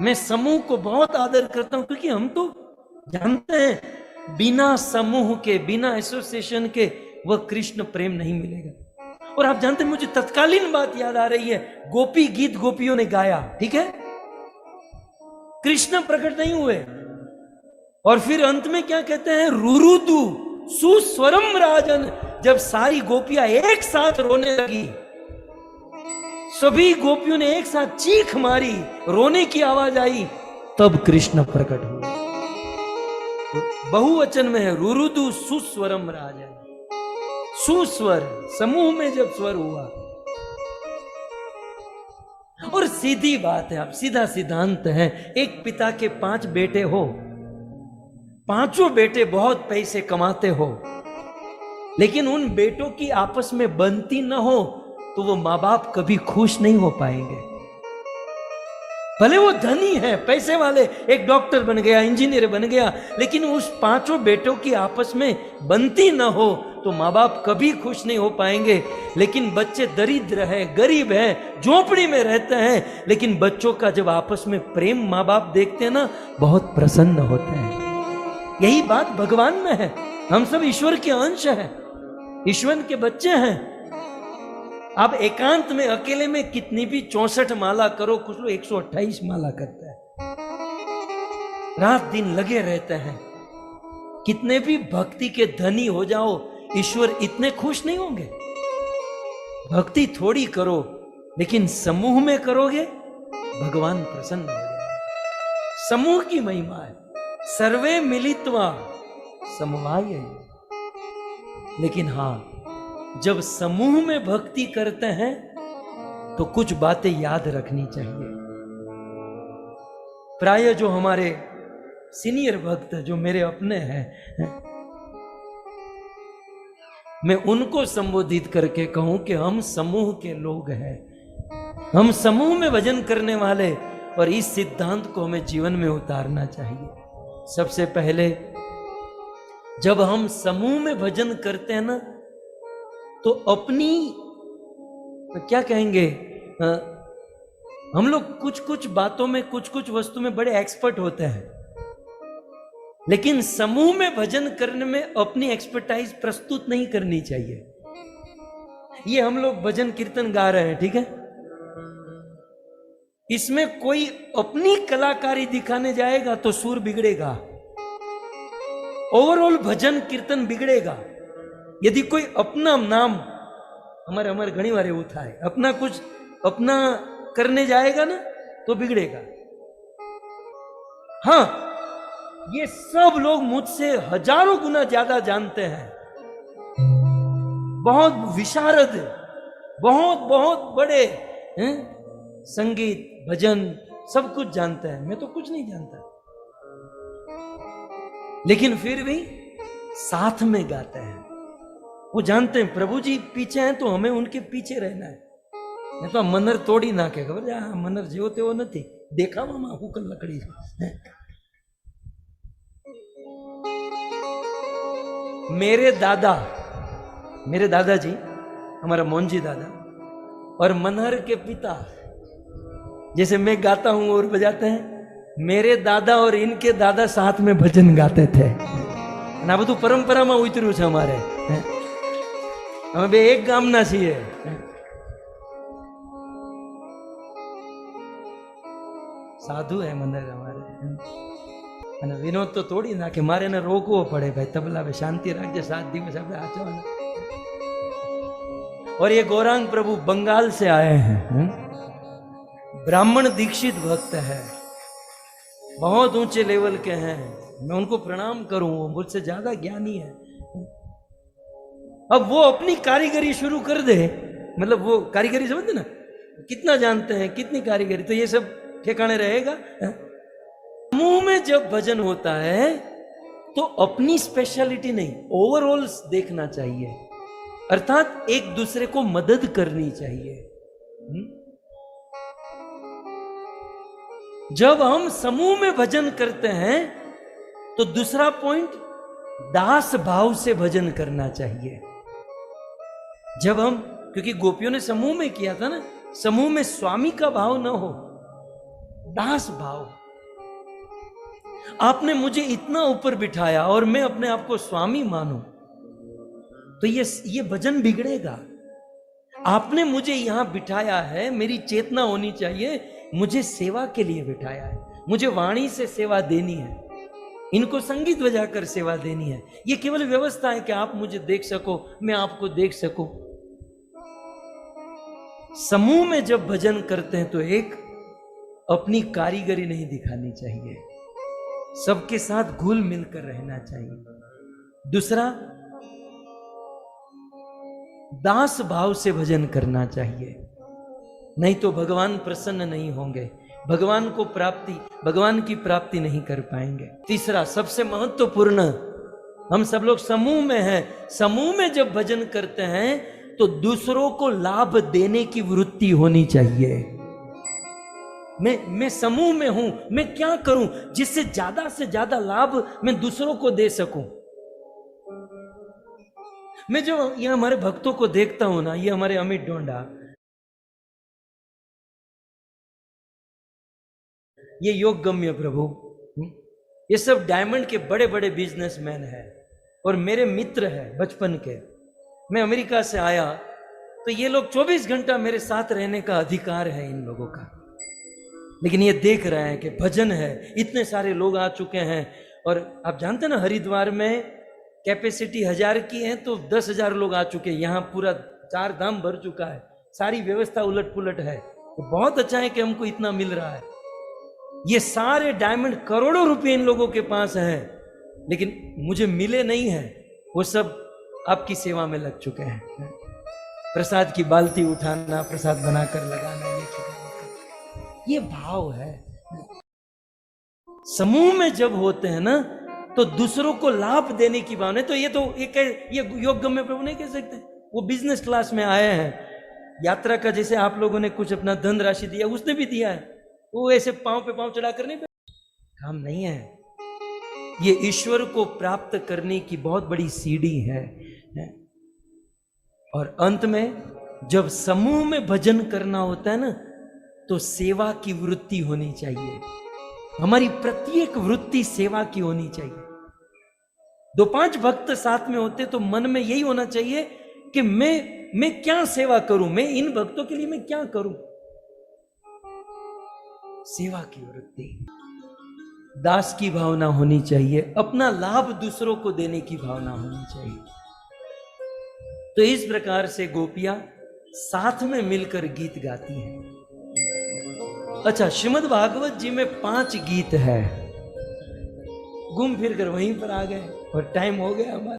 मैं समूह को बहुत आदर करता हूं, क्योंकि हम तो जानते हैं बिना समूह के, बिना एसोसिएशन के वह कृष्ण प्रेम नहीं मिलेगा। और आप जानते हैं, मुझे तत्कालीन बात याद आ रही है, गोपी गीत गोपियों ने गाया, ठीक है, कृष्ण प्रकट नहीं हुए, और फिर अंत में क्या कहते हैं, रुरुदु सुस्वरम राजन। जब सारी गोपियां एक साथ रोने लगी, सभी गोपियों ने एक साथ चीख मारी, रोने की आवाज आई, तब कृष्ण प्रकट हुए। बहुवचन में है रुरुदु सुस्वरम राजन। सुस्वर, समूह में जब स्वर हुआ। और सीधी बात है, आप सीधा सिद्धांत है, एक पिता के 5 बेटे हो, पांचों बेटे बहुत पैसे कमाते हो, लेकिन उन बेटों की आपस में बनती न हो, तो वो माँ बाप कभी खुश नहीं हो पाएंगे। भले वो धनी है, पैसे वाले, एक डॉक्टर बन गया, इंजीनियर बन गया, लेकिन उस 5 बेटों की आपस में बनती न हो तो माँ बाप कभी खुश नहीं हो पाएंगे। लेकिन बच्चे दरिद्र है, गरीब है, झोपड़ी में रहते हैं, लेकिन बच्चों का जब आपस में प्रेम माँ बाप देखते हैं ना, बहुत प्रसन्न होते हैं। यही बात भगवान में है। हम सब ईश्वर के अंश हैं, ईश्वर के बच्चे हैं। आप एकांत में अकेले में कितनी भी 64 माला करो, कुछ लोग 128 माला करते हैं, रात दिन लगे रहते हैं। कितने भी भक्ति के धनी हो जाओ, ईश्वर इतने खुश नहीं होंगे। भक्ति थोड़ी करो, लेकिन समूह में करोगे, भगवान प्रसन्न हो जाएगा। समूह की महिमा है, सर्वे मिलित्वा समवाय। लेकिन हां, जब समूह में भक्ति करते हैं तो कुछ बातें याद रखनी चाहिए। प्राय जो हमारे सीनियर भक्त, जो मेरे अपने हैं, मैं उनको संबोधित करके कहूं कि हम समूह के लोग हैं, हम समूह में भजन करने वाले, और इस सिद्धांत को हमें जीवन में उतारना चाहिए। सबसे पहले जब हम समूह में भजन करते हैं ना, तो अपनी क्या कहेंगे, हम लोग कुछ कुछ बातों में, कुछ कुछ वस्तु में बड़े एक्सपर्ट होते हैं, लेकिन समूह में भजन करने में अपनी एक्सपर्टाइज प्रस्तुत नहीं करनी चाहिए। ये हम लोग भजन कीर्तन गा रहे हैं, ठीक है, इसमें कोई अपनी कलाकारी दिखाने जाएगा तो सुर बिगड़ेगा, ओवरऑल भजन कीर्तन बिगड़ेगा। यदि कोई अपना नाम, हमारे घनी बार એવું થાય, अपना कुछ अपना करने जाएगा ना तो बिगड़ेगा। हाँ, ये सब लोग मुझसे हजारों गुना ज्यादा जानते हैं, बहुत विशारद, बहुत बहुत बड़े हैं, संगीत भजन सब कुछ जानते हैं, मैं तो कुछ नहीं जानता, लेकिन फिर भी साथ में गाते हैं। वो जानते हैं प्रभु जी पीछे हैं तो हमें उनके पीछे रहना है, नहीं तो मनर तोड़ी नाखे, खबर है, मनर जेવો તેવો નથી, દેખાવામાં હુકલ લકડી છે। मेरे दादाजी, हमारा मोहनजी दादा, और मनहर के पिता, जैसे मैं गाता हूं और बजाते हैं, मेरे दादा और इनके दादा साथ में भजन गाते थे। ना બધું પરંપરામાં ઉતર્યું છે અમારે, અમે બે એક ગામના છીએ। साधु है मनहर हमारे, અને વિનોદ તો તોડી નાખે, મારે એને રોકવો પડે, ભાઈ તબલા पे शांति રાખજે, 7 દિવસ આપણે આચવાના। और ये गौरांग प्रभु बंगाल से आए हैं, ब्राह्मण दीक्षित भक्त है, बहुत ऊंचे लेवल के हैं, मैं उनको प्रणाम करूं, वो मुझसे ज्यादा ज्ञानी है। अब वो अपनी कारीगरी शुरू कर दे, मतलब वो कारीगरी समझते ना, कितना जानते हैं, कितनी कारीगरी, तो ये सब ठिकाने रहेगा। मुंह में जब भजन होता है तो अपनी स्पेशलिटी नहीं, ओवरऑल देखना चाहिए, अर्थात एक दूसरे को मदद करनी चाहिए। जब हम समूह में भजन करते हैं तो दूसरा पॉइंट, दास भाव से भजन करना चाहिए। जब हम, क्योंकि गोपियों ने समूह में किया था ना, समूह में स्वामी का भाव ना हो, दास भाव। आपने मुझे इतना ऊपर बिठाया और मैं अपने आप को स्वामी मानूं तो ये भजन बिगड़ेगा। आपने मुझे यहां बिठाया है, मेरी चेतना होनी चाहिए मुझे सेवा के लिए बिठाया है, मुझे वाणी से सेवा देनी है, इनको संगीत बजाकर सेवा देनी है। ये केवल व्यवस्था है कि आप मुझे देख सको, मैं आपको देख सकूं। समूह में जब भजन करते हैं तो एक अपनी कारीगरी नहीं दिखानी चाहिए, सबके साथ घुल मिलकर रहना चाहिए। दूसरा, दास भाव से भजन करना चाहिए, नहीं तो भगवान प्रसन्न नहीं होंगे, भगवान की प्राप्ति नहीं कर पाएंगे। तीसरा, सबसे महत्वपूर्ण, हम सब लोग समूह में हैं, समूह में जब भजन करते हैं तो दूसरों को लाभ देने की वृत्ति होनी चाहिए। मैं समूह में हूं, मैं क्या करूं जिससे ज्यादा से ज्यादा लाभ मैं दूसरों को दे सकूं। मैं जो ये हमारे भक्तों को देखता हूं ना, ये हमारे अमित डोंडा, ये योग गम्य प्रभु, ये सब डायमंड के बड़े बड़े बिजनेसमैन हैं और मेरे मित्र हैं बचपन के। मैं अमेरिका से आया तो ये लोग 24 घंटा मेरे साथ रहने का अधिकार है इन लोगों का, लेकिन ये देख रहे हैं कि भजन है, इतने सारे लोग आ चुके हैं। और आप जानते ना, हरिद्वार में कैपेसिटी 1000 की है तो 10,000 लोग आ चुके हैं, यहाँ पूरा 4 धाम भर चुका है, सारी व्यवस्था उलट पुलट है। तो बहुत अच्छा है कि हमको इतना मिल रहा है। ये सारे डायमंड, करोड़ों रुपए इन लोगों के पास है, लेकिन मुझे मिले नहीं है, वो सब आपकी सेवा में लग चुके हैं। प्रसाद की बाल्टी उठाना, प्रसाद बनाकर लगाना, ये भाव है। समूह में जब होते हैं ना तो दूसरों को लाभ देने की भावना। तो ये योग गम्य प्रभु नहीं कह सकते, वो बिजनेस क्लास में आए हैं, यात्रा का जैसे आप लोगों ने कुछ अपना धन राशि दिया, उसने भी दिया है, वो ऐसे पांव पे पांव चढ़ाकर नहीं, काम नहीं है। ये ईश्वर को प्राप्त करने की बहुत बड़ी सीढ़ी है। और अंत में जब समूह में भजन करना होता है ना तो सेवा की वृत्ति होनी चाहिए, हमारी प्रत्येक वृत्ति सेवा की होनी चाहिए। 2-5 भक्त साथ में होते तो मन में यही होना चाहिए कि मैं क्या सेवा करूं, मैं इन भक्तों के लिए मैं क्या करूं। सेवा की वृत्ति, दास की भावना होनी चाहिए, अपना लाभ दूसरों को देने की भावना होनी चाहिए। तो इस प्रकार से गोपियां साथ में मिलकर गीत गाती हैं। अच्छा, श्रीमद् भागवत जी में 5 गीत है, घूम फिर कर वहीं पर आ गए और टाइम हो गया हमारा।